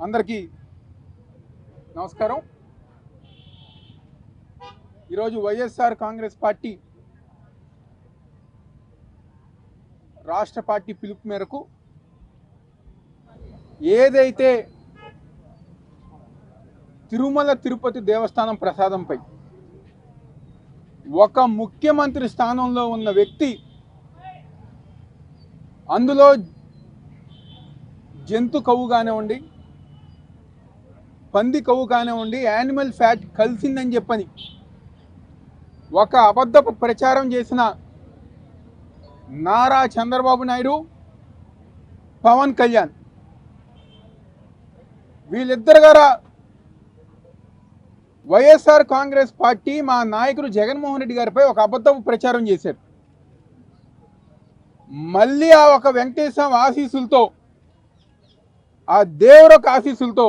అందరికీ నమస్కారం. ఈరోజు వైఎస్ఆర్ కాంగ్రెస్ పార్టీ రాష్ట్ర పార్టీ పిలుపు మేరకు ఏదైతే తిరుమల తిరుపతి దేవస్థానం ప్రసాదంపై ఒక ముఖ్యమంత్రి స్థానంలో ఉన్న వ్యక్తి అందులో జంతు కవ్వు కానివ్వండి, పంది కవ్వు కానివ్వండి, యానిమల్ ఫ్యాట్ కలిసిందని చెప్పని ఒక అబద్ధపు ప్రచారం చేసిన నారా చంద్రబాబు నాయుడు, పవన్ కళ్యాణ్ వీళ్ళిద్దరు గారా వైఎస్ఆర్ కాంగ్రెస్ పార్టీ మా నాయకుడు జగన్మోహన్ రెడ్డి గారిపై ఒక అబద్ధపు ప్రచారం చేశారు. మళ్ళీ ఆ ఒక వెంకటేశ్వర ఆశీస్సులతో, ఆ దేవుడొక ఆశీస్సులతో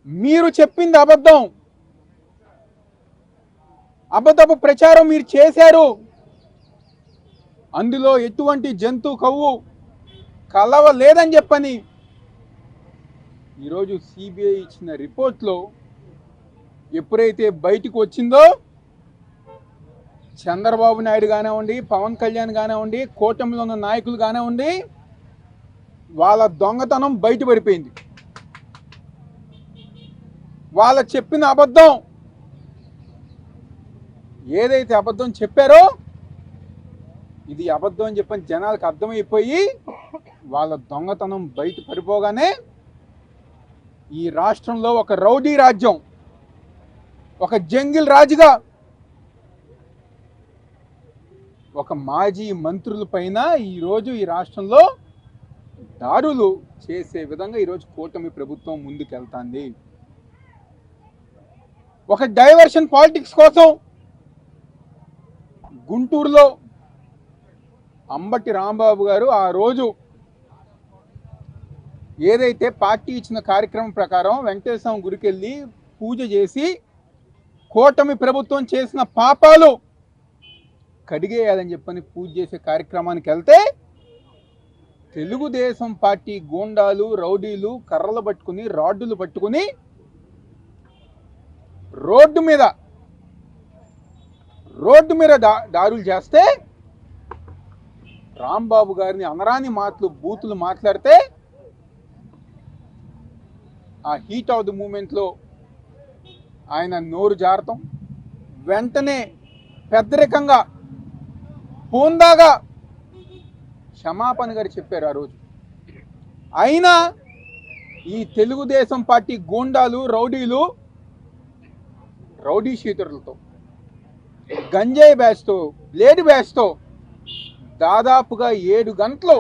మీరు చెప్పింది అబద్ధం, అబద్ధపు ప్రచారం మీరు చేశారు, అందులో ఎటువంటి జంతు కవ్వు కలవలేదని చెప్పని ఈరోజు సిబిఐ ఇచ్చిన రిపోర్ట్లో ఎప్పుడైతే బయటకు వచ్చిందో చంద్రబాబు నాయుడు కానివ్వండి, పవన్ కళ్యాణ్ కానివ్వండి, కూటమిలో ఉన్న నాయకులు కానివ్వండి, వాళ్ళ దొంగతనం బయటపడిపోయింది. వాళ్ళ చెప్పిన అబద్ధం, ఏదైతే అబద్ధం చెప్పారో ఇది అబద్ధం అని చెప్పని జనాలకు అర్థమైపోయి వాళ్ళ దొంగతనం బయట పడిపోగానే ఈ రాష్ట్రంలో ఒక రౌడీ రాజ్యం, ఒక జంగిల్ రాజుగా ఒక మాజీ మంత్రుల పైన ఈరోజు ఈ రాష్ట్రంలో దాడులు చేసే విధంగా ఈరోజు కూటమి ప్రభుత్వం ముందుకెళ్తాంది. ఒక డైవర్షన్ పాలిటిక్స్ కోసం గుంటూరులో అంబటి రాంబాబు గారు ఆ రోజు ఏదైతే పార్టీ ఇచ్చిన కార్యక్రమం ప్రకారం వెంకటేశ్వర గుడికి వెళ్ళి పూజ చేసి కూటమి ప్రభుత్వం చేసిన పాపాలు కడిగేయాలని చెప్పని పూజ చేసే కార్యక్రమానికి వెళ్తే తెలుగుదేశం పార్టీ గూండాలు, రౌడీలు కర్రలు పట్టుకుని, రాడ్డులు పట్టుకుని రోడ్డు మీద దాడులు చేస్తే రాంబాబు గారిని అనరాని మాటలు, బూతులు మాట్లాడితే ఆ హీట్ ఆఫ్ ది మూమెంట్లో ఆయన నోరు జారతం, వెంటనే పెద్దరికంగా హోందాగా క్షమాపణ గారు చెప్పారు ఆ రోజు. అయినా ఈ తెలుగుదేశం పార్టీ గూండాలు, రౌడీలు, రౌడీ షీటర్లతో, గంజాయి బ్యాచ్తో, బ్లేడ్ బ్యాచ్తో దాదాపుగా 7 గంటలు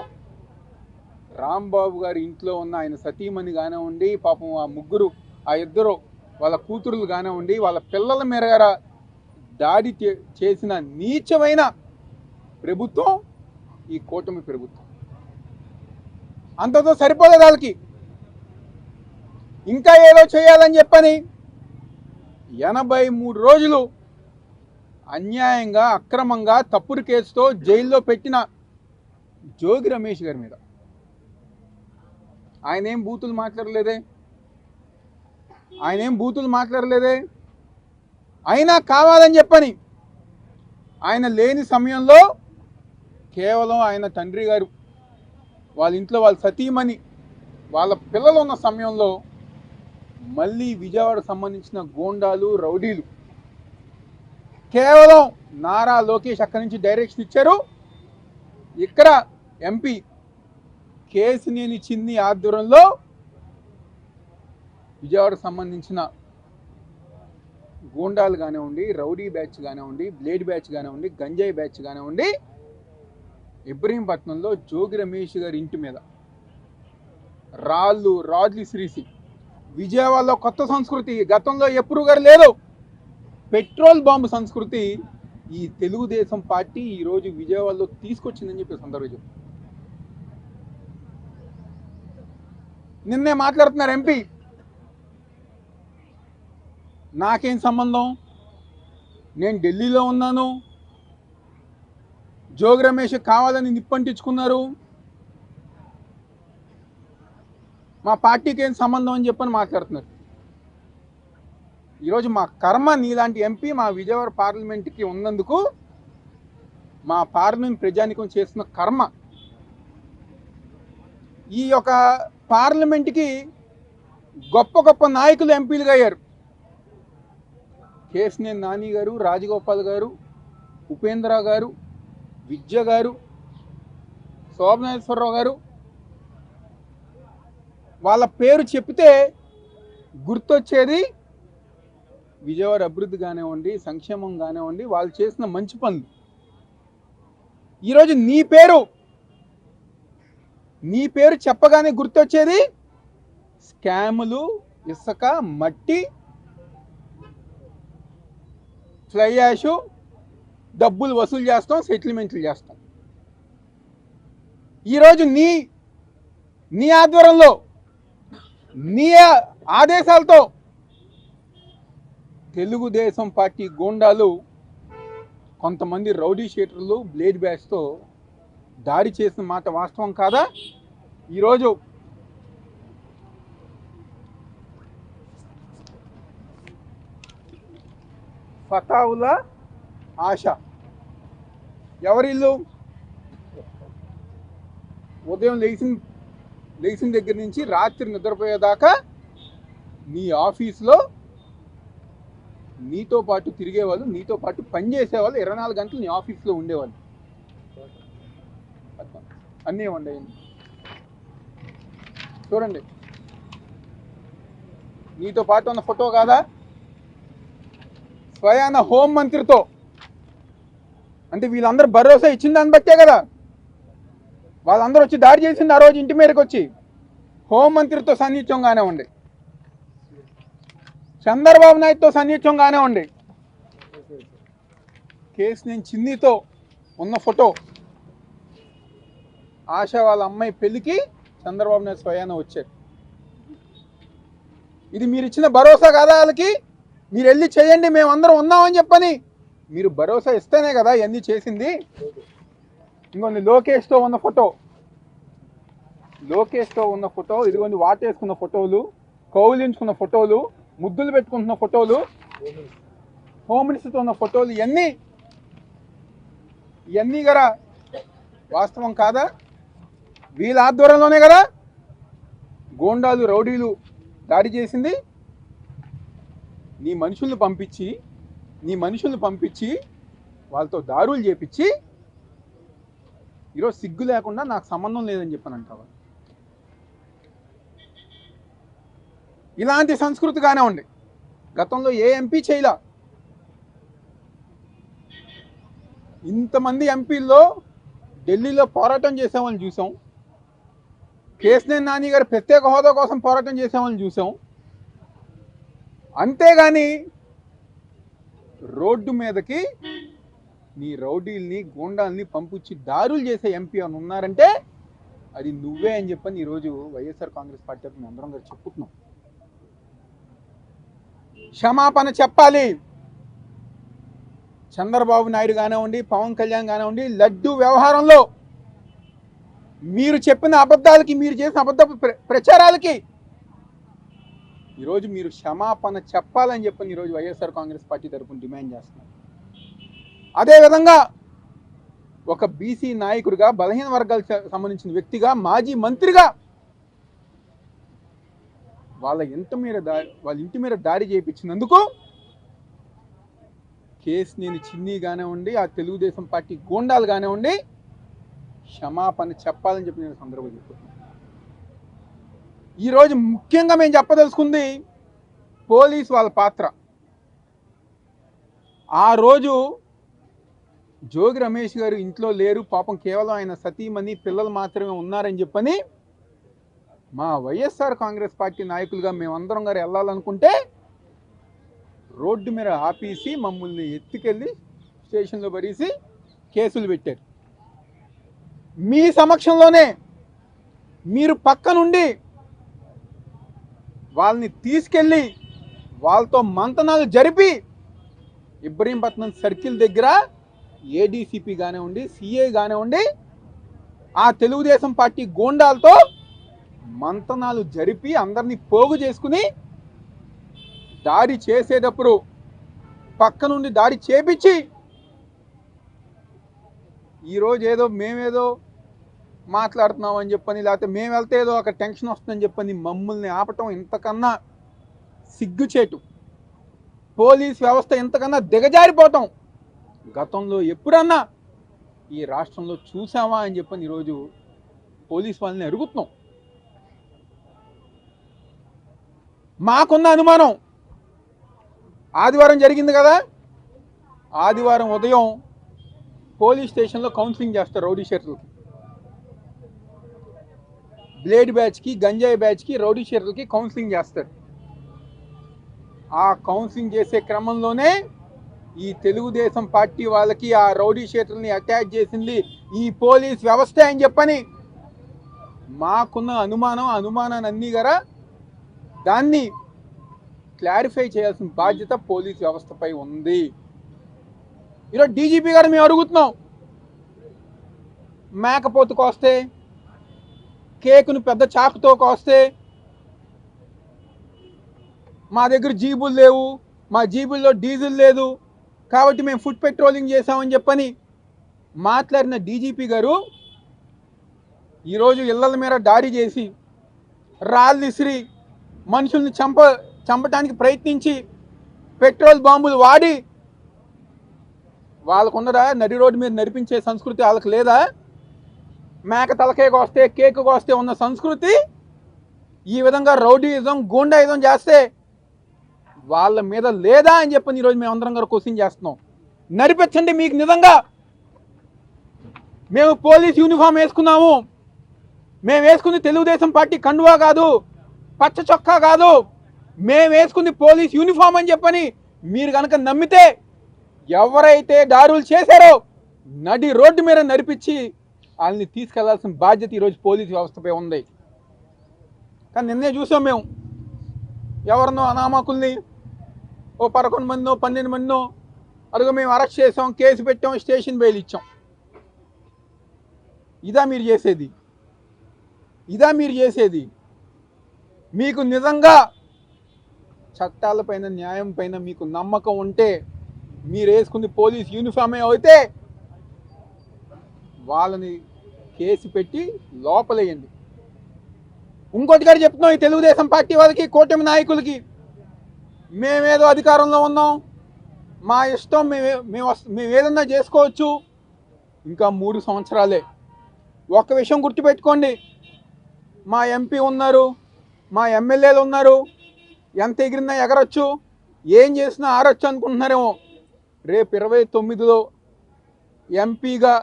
రాంబాబు గారి ఇంట్లో ఉన్న ఆయన సతీమణి కానివ్వండి, పాపం ఆ ఇద్దరు వాళ్ళ కూతురులు కానివ్వండి, వాళ్ళ పిల్లల మేర దాడి చేసిన నీచమైన ప్రభుత్వం ఈ కూటమి ప్రభుత్వం. అంతతో సరిపోలేదు వాళ్ళకి, ఇంకా ఏదో చేయాలని చెప్పని 83 రోజులు అన్యాయంగా, అక్రమంగా, తప్పుడు కేసుతో జైల్లో పెట్టిన జోగి రమేష్ గారి మీద ఆయనేం బూతులు మాట్లాడలేదే, అయినా కావాలని చెప్పని ఆయన లేని సమయంలో కేవలం ఆయన తండ్రి గారు వాళ్ళ ఇంట్లో వాళ్ళ సతీమణి, వాళ్ళ పిల్లలు ఉన్న సమయంలో మళ్ళీ విజయవాడకు సంబంధించిన గోండాలు, రౌడీలు కేవలం నారా లోకేష్ అక్కడి నుంచి డైరెక్షన్ ఇచ్చారు. ఇక్కడ ఎంపీ కేసినేని చిన్ని ఆధ్వర్యంలో విజయవాడకు సంబంధించిన గోండాలు కానివ్వండి, రౌడీ బ్యాచ్ కానివ్వండి, బ్లేడ్ బ్యాచ్ కానివ్వండి, గంజాయి బ్యాచ్ కానివ్వండి, ఇబ్రహీంపట్నంలో జోగి రమేష్ గారి ఇంటి మీద రాడ్లు శ్రీసి. విజయవాడలో కొత్త సంస్కృతి గతంలో ఎప్పుడు గారు లేదు, పెట్రోల్ బాంబు సంస్కృతి ఈ తెలుగుదేశం పార్టీ ఈరోజు విజయవాడలో తీసుకొచ్చిందని చెప్పి సందర్భం నిన్నే మాట్లాడుతున్నారు ఎంపీ. నాకేం సంబంధం, నేను ఢిల్లీలో ఉన్నాను, జోగి రమేష్ కావాలని నిప్పంటించుకున్నారు, మా పార్టీకి ఏం సంబంధం అని చెప్పని మాట్లాడుతున్నారు. ఈరోజు మా కర్మ నీలాంటి ఎంపీ మా విజయవాడ పార్లమెంట్కి ఉన్నందుకు మా పార్లమెంట్ ప్రజానికం చేస్తున్న కర్మ. ఈ యొక్క పార్లమెంట్కి గొప్ప గొప్ప నాయకులు ఎంపీలుగా అయ్యారు. కేశినేని నాని గారు, రాజగోపాల్ గారు, ఉపేంద్ర గారు, విద్య గారు, శోభనేశ్వరరావు గారు. వాళ్ళ పేరు చెప్తే గుర్తొచ్చేది విజయవాడ అభివృద్ధి కానివ్వండి, సంక్షేమం కానివ్వండి, వాళ్ళు చేసిన మంచి పనులు. ఈరోజు నీ పేరు చెప్పగానే గుర్తొచ్చేది స్కాములు, ఇసుక, మట్టి, ఫ్లై యాష్, డబ్బులు వసూలు చేస్తాం, సెటిల్మెంట్లు చేస్తాం. ఈరోజు నీ ఆధ్వర్యంలో, నీ ఆదేశాలతో తెలుగుదేశం పార్టీ గూండాలు కొంతమంది రౌడీ షీటర్లు బ్లేడ్ బ్యాగ్స్తో దాడి చేసిన మాట వాస్తవం కాదా? ఈరోజు ఫతావుల ఆశ ఎవరిల్లు? ఉదయం లేచిన దగ్గర నుంచి రాత్రి నిద్రపోయేదాకా నీ ఆఫీస్లో నీతో పాటు తిరిగేవాళ్ళు, నీతో పాటు పనిచేసేవాళ్ళు, 24 గంటలు నీ ఆఫీస్లో ఉండేవాళ్ళు. అన్నీ ఉండేయండి. చూడండి, నీతో పాటు ఉన్న ఫోటో కాదా? స్వయాన హోంమంత్రితో, అంటే వీళ్ళందరూ భరోసా ఇచ్చిన దాన్ని బట్టే కదా వాళ్ళందరూ వచ్చి దాడి చేసింది. ఆ రోజు ఇంటి మీదకి వచ్చి హోంమంత్రితో సన్నిహిత్యంగానే ఉండే, చంద్రబాబు నాయుడుతో సన్నిహిత్యంగానే ఉండే, కేశినేని చిన్నితో ఉన్న ఫోటో, ఆశ వాళ్ళ అమ్మాయి పెళ్లికి చంద్రబాబు నాయుడు స్వయాన వచ్చారు. ఇది మీరు ఇచ్చిన భరోసా కాదా వాళ్ళకి? మీరు వెళ్ళి చేయండి, మేమందరం ఉన్నామని చెప్పని మీరు భరోసా ఇస్తేనే కదా ఇవన్నీ చేసింది. ఇంకొన్ని లోకేష్తో ఉన్న ఫోటో, ఇదిగోండి వాటేసుకున్న ఫోటోలు, కౌలించుకున్న ఫోటోలు, ముద్దులు పెట్టుకుంటున్న ఫోటోలు, హోమ్ మినిస్టర్తో ఉన్న ఫోటోలు, ఇవన్నీ కదా వాస్తవం కాదా? వీళ్ళ ఆధ్వర్యంలోనే కదా గోండాలు, రౌడీలు దాడి చేసింది. నీ మనుషుల్ని పంపించి వాళ్ళతో దారులు చేపించి ఈరోజు సిగ్గు లేకుండా నాకు సంబంధం లేదని చెప్పానంటావా? ఇలాంటి సంస్కృతిగానే ఉంది. గతంలో ఏ ఎంపీ చేయలా. ఇంతమంది ఎంపీల్లో ఢిల్లీలో పోరాటం చేసేవాళ్ళని చూసాం. కేశినేని నాని గారు ప్రత్యేక హోదా కోసం పోరాటం చేసేవాళ్ళని చూసాం. అంతేగాని రోడ్డు మీదకి నీ రౌడీల్ని, గూండాల్ని పంపించి దారులు చేసే ఎంపీ అని ఉన్నారంటే అది నువ్వే అని చెప్పని ఈరోజు వైఎస్ఆర్ కాంగ్రెస్ పార్టీ తరఫున అందరం గారు చెప్పుతున్నాం. క్షమాపణ చెప్పాలి. చంద్రబాబు నాయుడు కానివ్వండి, పవన్ కళ్యాణ్ కానివ్వండి, లడ్డు వ్యవహారంలో మీరు చెప్పిన అబద్ధాలకి, మీరు చేసిన అబద్ధ ప్రచారాలకి ఈరోజు మీరు క్షమాపణ చెప్పాలని చెప్పని ఈరోజు వైఎస్ఆర్ కాంగ్రెస్ పార్టీ తరఫున డిమాండ్ చేస్తున్నారు. అదేవిధంగా ఒక బీసీ నాయకుడిగా, బలహీన వర్గాలకు సంబంధించిన వ్యక్తిగా, మాజీ మంత్రిగా వాళ్ళ ఇంటి మీద దాడి చేయించినందుకు కేశినేని చిన్ని కానివ్వండి, ఆ తెలుగుదేశం పార్టీ గూండాలు కానివ్వండి, క్షమాపణ చెప్పాలని చెప్పి నేను సందర్భంగా చెప్తున్నాను. ఈరోజు ముఖ్యంగా మేము చెప్పదలుచుకుంది పోలీస్ వాళ్ళ పాత్ర. ఆ రోజు జోగి రమేష్ గారు ఇంట్లో లేరు, పాపం కేవలం ఆయన సతీమణి, పిల్లలు మాత్రమే ఉన్నారని చెప్పని మా వైఎస్ఆర్ కాంగ్రెస్ పార్టీ నాయకులుగా మేమందరం గారు వెళ్ళాలనుకుంటే రోడ్డు మీద ఆపేసి మమ్మల్ని ఎత్తుకెళ్ళి స్టేషన్లో పడేసి కేసులు పెట్టారు. మీ సమక్షంలోనే మీరు పక్క నుండి వాళ్ళని తీసుకెళ్ళి వాళ్ళతో మంతనాలు జరిపి ఇబ్రహీంపట్నం సర్కిల్ దగ్గర ఏడీసీపీ కానివ్వండి, సిఐ కానివ్వండి, ఆ తెలుగుదేశం పార్టీ గూండాలతో మంతనాలు జరిపి అందరినీ పోగు చేసుకుని దాడి చేసేటప్పుడు పక్క నుండి దాడి చేపించి ఈరోజు ఏదో మేమేదో మాట్లాడుతున్నాం అని చెప్పని, లేకపోతే మేము వెళ్తే ఏదో ఒక టెన్షన్ వస్తుందని చెప్పని మమ్మల్ని ఆపటం ఇంతకన్నా సిగ్గుచేటు. పోలీస్ వ్యవస్థ ఇంతకన్నా దిగజారిపోవటం గతంలో ఎప్పుడన్నా ఈ రాష్ట్రంలో చూసామా అని చెప్పని ఈరోజు పోలీస్ వాళ్ళని అడుగుతున్నాం. మాకున్న అనుమానం, ఆదివారం జరిగింది కదా, ఆదివారం ఉదయం పోలీస్ స్టేషన్లో కౌన్సిలింగ్ చేస్తారు రౌడీ షీటర్లకి, బ్లేడ్ బ్యాచ్కి, గంజాయి బ్యాచ్కి, రౌడీ షీటర్లకి కౌన్సిలింగ్ చేస్తారు. ఆ కౌన్సిలింగ్ చేసే క్రమంలోనే ఈ తెలుగుదేశం పార్టీ వాళ్ళకి ఆ రౌడీ షీటర్ని అటాక్ చేసింది ఈ పోలీస్ వ్యవస్థ అని చెప్పని మాకున్న అనుమానాన్ని అన్నీ గారా దాన్ని క్లారిఫై చేయాల్సిన బాధ్యత పోలీస్ వ్యవస్థపై ఉంది. ఈరోజు డీజీపీ గారు మేము అడుగుతున్నాం, మేకపోతు కోస్తే, కేకును పెద్ద చాకుతో కోస్తే, మా దగ్గర జీబులు లేవు, మా జీబుల్లో డీజిల్ లేదు కాబట్టి మేము ఫుడ్ పెట్రోలింగ్ చేసామని చెప్పని మాట్లాడిన డీజీపీ గారు ఈరోజు ఇళ్ల మీద దాడి చేసి, రాళ్ళు విసిరి, మనుషుల్ని చంపటానికి ప్రయత్నించి, పెట్రోల్ బాంబులు వాడి, వాళ్ళకున్నదా నడి రోడ్డు మీద నడిపించే సంస్కృతి వాళ్ళకి లేదా? మేక తలకే కోస్తే, కేకు కోస్తే ఉన్న సంస్కృతి ఈ విధంగా రౌడీయిజం, గూండాయిజం చేస్తే వాళ్ళ మీద లేదా అని చెప్పని ఈరోజు మేము అందరం గారు క్వశ్చన్ చేస్తున్నాం. నడిపించండి. మీకు నిజంగా మేము పోలీస్ యూనిఫామ్ వేసుకున్నాము, మేము వేసుకుంది తెలుగుదేశం పార్టీ కండువా కాదు, పచ్చ చొక్కా కాదు, మేము వేసుకుంది పోలీస్ యూనిఫామ్ అని చెప్పని మీరు కనుక నమ్మితే ఎవరైతే దాడులు చేశారో నడి రోడ్డు మీద నడిపించి వాళ్ళని తీసుకెళ్లాల్సిన బాధ్యత ఈరోజు పోలీస్ వ్యవస్థపై ఉంది. కానీ నిన్నే చూసాం మేము, ఎవరినో అనామకుల్ని ఓ 11 మందినో 12 మందినో అడుగు మేము అరెస్ట్ చేసాం, కేసు పెట్టాం, స్టేషన్ బెయిల్ ఇచ్చాం. ఇదా మీరు చేసేది? ఇదా మీరు చేసేది? మీకు నిజంగా చట్టాలపైన, న్యాయం పైన మీకు నమ్మకం ఉంటే మీరు వేసుకుంది పోలీస్ యూనిఫామే అయితే వాళ్ళని కేసు పెట్టి లోపలేయండి. ఇంకోటి గారు చెప్తున్నాం ఈ తెలుగుదేశం పార్టీ వాళ్ళకి, కూటమి నాయకులకి, మేమేదో అధికారంలో ఉన్నాం, మా ఇష్టం, మేము ఏదన్నా చేసుకోవచ్చు. ఇంకా 3 సంవత్సరాలే. ఒక్క విషయం గుర్తుపెట్టుకోండి, మా ఎంపీ ఉన్నారు, మా ఎమ్మెల్యేలు ఉన్నారు, ఎంత ఎగిరినా ఎగరొచ్చు, ఏం చేసినా ఆరొచ్చు అనుకుంటున్నారేమో. రేపు 29లో ఎంపీగా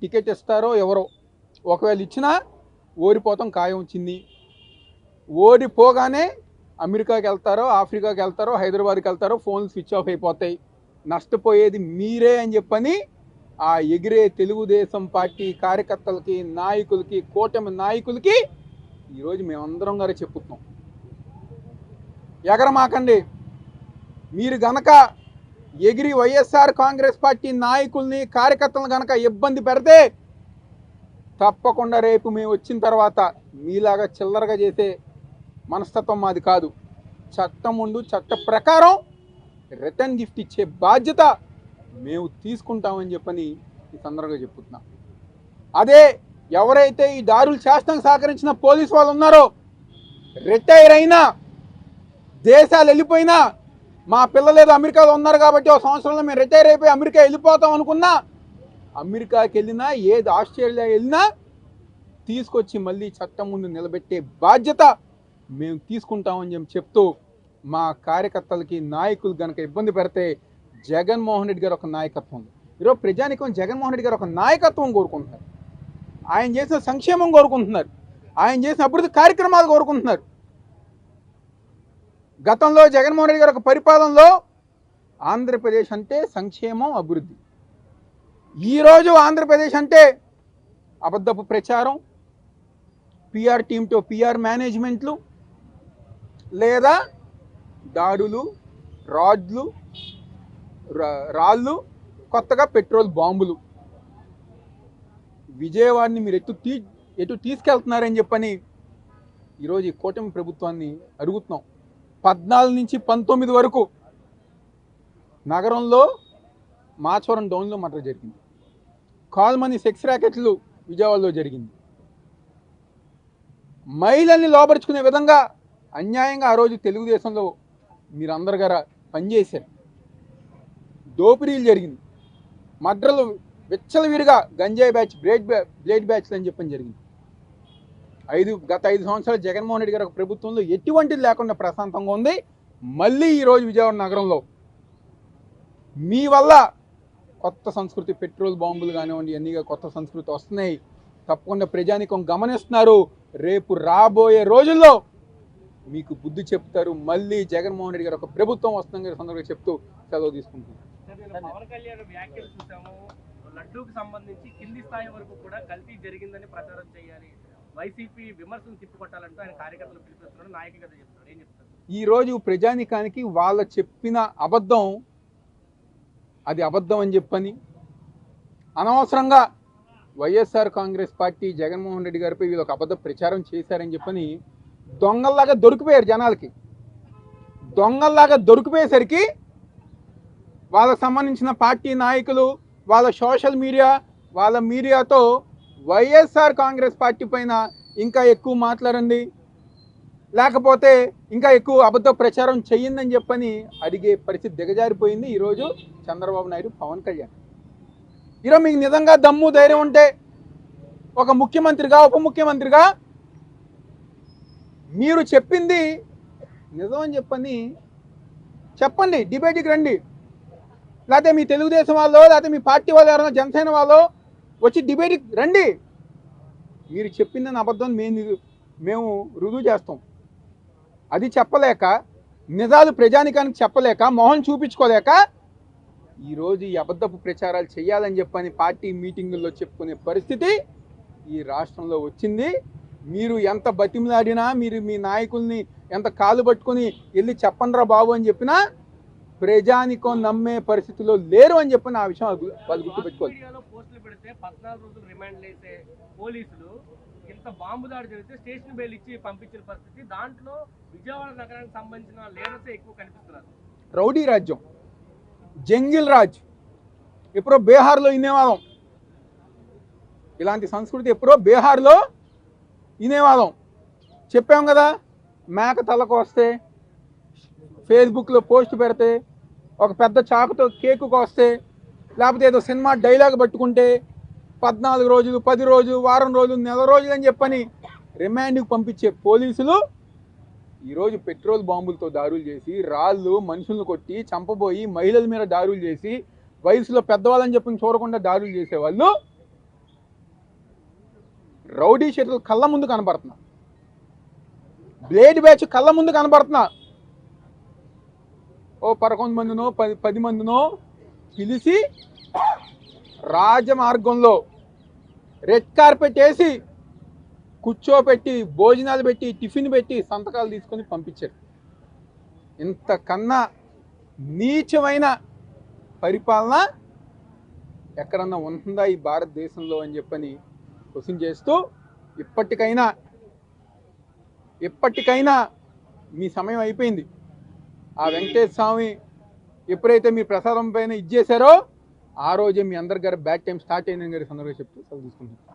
టికెట్ ఇస్తారో ఎవరో, ఒకవేళ ఇచ్చినా ఓడిపోతాం ఖాయం. వచ్చింది ఓడిపోగానే అమెరికాకి వెళ్తారో, ఆఫ్రికాకి వెళ్తారో, హైదరాబాద్కి వెళ్తారో, ఫోన్లు స్విచ్ ఆఫ్ అయిపోతాయి. నష్టపోయేది మీరే అని చెప్పని ఆ ఎగిరే తెలుగుదేశం పార్టీ కార్యకర్తలకి, నాయకులకి, కూటమి నాయకులకి ఈరోజు మేమందరం గారు చెప్పుతున్నాం, ఎగరమాకండి. మీరు గనక ఎగిరి వైఎస్ఆర్ కాంగ్రెస్ పార్టీ నాయకుల్ని, కార్యకర్తలను గనక ఇబ్బంది పెడితే తప్పకుండా రేపు మేము వచ్చిన తర్వాత మీలాగా చిల్లరగా చేసే మనస్తత్వం మాది కాదు. చట్టం ముందు చట్ట ప్రకారం రిటర్న్ గిఫ్ట్ ఇచ్చే బాధ్యత మేము తీసుకుంటామని చెప్పని ఈ సందర్భంగా చెప్పుతున్నాం. అదే ఎవరైతే ఈ దాడులు చేస్తానికి సహకరించిన పోలీసు వాళ్ళు ఉన్నారో, రిటైర్ అయినా, దేశాలు వెళ్ళిపోయినా, మా పిల్లలు ఏదో అమెరికాలో ఉన్నారు కాబట్టి ఒక సంవత్సరంలో మేము రిటైర్ అయిపోయి అమెరికా వెళ్ళిపోతాం అనుకున్నా, అమెరికాకి వెళ్ళినా, ఏది ఆస్ట్రేలియా వెళ్ళినా తీసుకొచ్చి మళ్ళీ చట్టం ముందు నిలబెట్టే బాధ్యత మేము తీసుకుంటామని చెప్తూ, మా కార్యకర్తలకి, నాయకులు కనుక ఇబ్బంది పెడితే జగన్మోహన్ రెడ్డి గారు ఒక నాయకత్వం ఉంది. ఈరోజు ప్రజానికం జగన్మోహన్ రెడ్డి గారు ఒక నాయకత్వం కోరుకుంటున్నారు, ఆయన చేసిన సంక్షేమం కోరుకుంటున్నారు, ఆయన చేసిన అభివృద్ధి కార్యక్రమాలు కోరుకుంటున్నారు. గతంలో జగన్మోహన్ రెడ్డి గారు ఒక పరిపాలనలో ఆంధ్రప్రదేశ్ అంటే సంక్షేమం, అభివృద్ధి. ఈరోజు ఆంధ్రప్రదేశ్ అంటే అబద్ధపు ప్రచారం, పిఆర్ టీంతో పిఆర్ మేనేజ్మెంట్లు, లేదా దాడులు, రాళ్ళు, కొత్తగా పెట్రోల్ బాంబులు. విజయవాడని మీరు ఎటు తీసుకెళ్తున్నారని చెప్పని ఈరోజు ఈ కూటమి ప్రభుత్వాన్ని అడుగుతున్నాం. 14 నుంచి 19 వరకు నగరంలో మాచవరం డౌన్లో మర్డర్ జరిగింది. కాల్మనీ సెక్స్ ర్యాకెట్లు విజయవాడలో జరిగింది. మహిళల్ని లోపరుచుకునే విధంగా అన్యాయంగా ఆ రోజు తెలుగుదేశంలో మీరందరు గారు పనిచేశారు. దోపిడీలు జరిగింది, మర్డర్లు విచ్చలవిడిగా, గంజాయి బ్యాచ్, బ్లేడ్ బ్యాచ్లు అని చెప్పని జరిగింది. గత 5 సంవత్సరాలు జగన్మోహన్ రెడ్డి గారి ప్రభుత్వంలో ఎటువంటిది లేకుండా ప్రశాంతంగా ఉంది. మళ్ళీ ఈరోజు విజయవాడ నగరంలో మీ వల్ల కొత్త సంస్కృతి, పెట్రోల్ బాంబులు కానివ్వండి, అన్నీగా కొత్త సంస్కృతి వస్తున్నాయి. తప్పకుండా ప్రజానికం గమనిస్తున్నారు. రేపు రాబోయే రోజుల్లో మీకు బుద్ధి చెప్తారు. మళ్ళీ జగన్మోహన్ రెడ్డి గారు ఒక ప్రభుత్వం వస్తుందని సందర్భంగా చెప్తూ సెలవు తీసుకుంటున్నాను. పవన్ కళ్యాణ్ వ్యాఖ్యలు చూసాము. లడ్డూకి సంబంధించి కింది స్థాయి వరకు కూడా కల్తీ జరిగిందని ప్రచారం చేయాలి, వైసీపీ విమర్శలు తిప్పికొట్టాలంటూ ఆయన కార్యకర్తలు పిలుపుస్తున్నాడు, నాయకులు కదా చెప్తారు. ఏం చెప్తారు? ఈ రోజు ప్రజానికానికి వాళ్ళ చెప్పిన అబద్ధం, అది అబద్ధం అని చెప్పని అనవసరంగా వైఎస్ఆర్ కాంగ్రెస్ పార్టీ జగన్మోహన్ రెడ్డి గారిపై వీళ్ళు ఒక అబద్ధ ప్రచారం చేశారని చెప్పని దొంగల్లాగా దొరికిపోయారు జనాలకి. దొంగల్లాగా దొరికిపోయేసరికి వాళ్ళకు సంబంధించిన పార్టీ నాయకులు, వాళ్ళ సోషల్ మీడియా, వాళ్ళ మీడియాతో వైఎస్ఆర్ కాంగ్రెస్ పార్టీ పైన ఇంకా ఎక్కువ మాట్లాడండి, లేకపోతే ఇంకా ఎక్కువ అబద్ధ ప్రచారం చెయ్యిందని చెప్పని అడిగే పరిస్థితి దిగజారిపోయింది ఈరోజు చంద్రబాబు నాయుడు, పవన్ కళ్యాణ్. ఈరోజు మీకు నిజంగా దమ్ము ధైర్యం ఉంటే ఒక ముఖ్యమంత్రిగా, ఉప ముఖ్యమంత్రిగా మీరు చెప్పింది నిజం అని చెప్పండి, డిబేట్కి రండి. లేకపోతే మీ తెలుగుదేశం వాళ్ళు, లేకపోతే మీ పార్టీ వాళ్ళు, ఎవరైనా జనసేన వాళ్ళు వచ్చి డిబేట్కి రండి. మీరు చెప్పిందని అబద్ధం మేము రుజువు చేస్తాం. అది చెప్పలేక, నిజాలు ప్రజానికానికి చెప్పలేక, మొహం చూపించుకోలేక ఈరోజు ఈ అబద్ధపు ప్రచారాలు చేయాలని చెప్పని పార్టీ మీటింగుల్లో చెప్పుకునే పరిస్థితి ఈ రాష్ట్రంలో వచ్చింది. మీరు ఎంత బతిమలాడినా, మీరు మీ నాయకుల్ని ఎంత కాలు పట్టుకొని వెళ్ళి చెప్పండిరా బాబు అని చెప్పినా ప్రజానికం నమ్మే పరిస్థితిలో లేరు అని చెప్పిన ఆ విషయం వాళ్ళు గుర్తుపెట్టుకోవాలి. పోస్టులు పెడితే 14 రోజులు రిమాండ్ చేసే పోలీసులు ఇంత బాంబు దాడి జరిగితే స్టేషన్ బెయిల్ ఇచ్చి పంపించిన పరిస్థితి. దాంట్లో విజయవాడ నగరానికి సంబంధించిన లీడర్సే ఎక్కువ కనిపిస్తున్నారు. రౌడీ రాజ్యం, జంగిల్ రాజ్ ఎప్పుడో బీహార్లో వినేవాళ్ళం. ఇలాంటి సంస్కృతి ఎప్పుడో బీహార్లో వినేవాళ్ళం. చెప్పాం కదా, మేక తలకు వస్తే ఫేస్బుక్లో పోస్ట్ పెడితే, ఒక పెద్ద చాకుతో కేకు కోస్తే, లేకపోతే ఏదో సినిమా డైలాగ్ పట్టుకుంటే 14 రోజులు, 10 రోజులు, వారం రోజులు, నెల రోజులు అని చెప్పని రిమాండ్కి పంపించే పోలీసులు ఈరోజు పెట్రోల్ బాంబులతో దాడులు చేసి, రాళ్ళు మనుషులను కొట్టి చంపబోయి, మహిళల మీద దాడులు చేసి, వయసులో పెద్దవాళ్ళని చెప్పి చూడకుండా దాడులు చేసేవాళ్ళు రౌడీ షీటర్లు కళ్ళ ముందు కనబడుతున్నా, బ్లేడ్ బ్యాచ్ కళ్ళ ముందు కనబడుతున్నా. ఓ 11 మందినో 10 మందినో పిలిచి రాజమార్గంలో రెడ్ కార్పెట్ వేసి కూర్చోపెట్టి, భోజనాలు పెట్టి, టిఫిన్ పెట్టి, సంతకాలు తీసుకొని పంపించారు. ఇంతకన్నా నీచమైన పరిపాలన ఎక్కడన్నా ఉంటుందా ఈ భారతదేశంలో అని చెప్పని క్వశ్చన్ చేస్తూ, ఇప్పటికైనా మీ సమయం అయిపోయింది. ఆ వెంకటేశ్వర స్వామి ఎప్పుడైతే మీ ప్రసాదం పైన ఇచ్చేశారో ఆ రోజే మీ అందరి గారు బ్యాడ్ టైం స్టార్ట్ అయిందని గారి సందర్భంగా చెప్తూ తీసుకుంటున్నాను.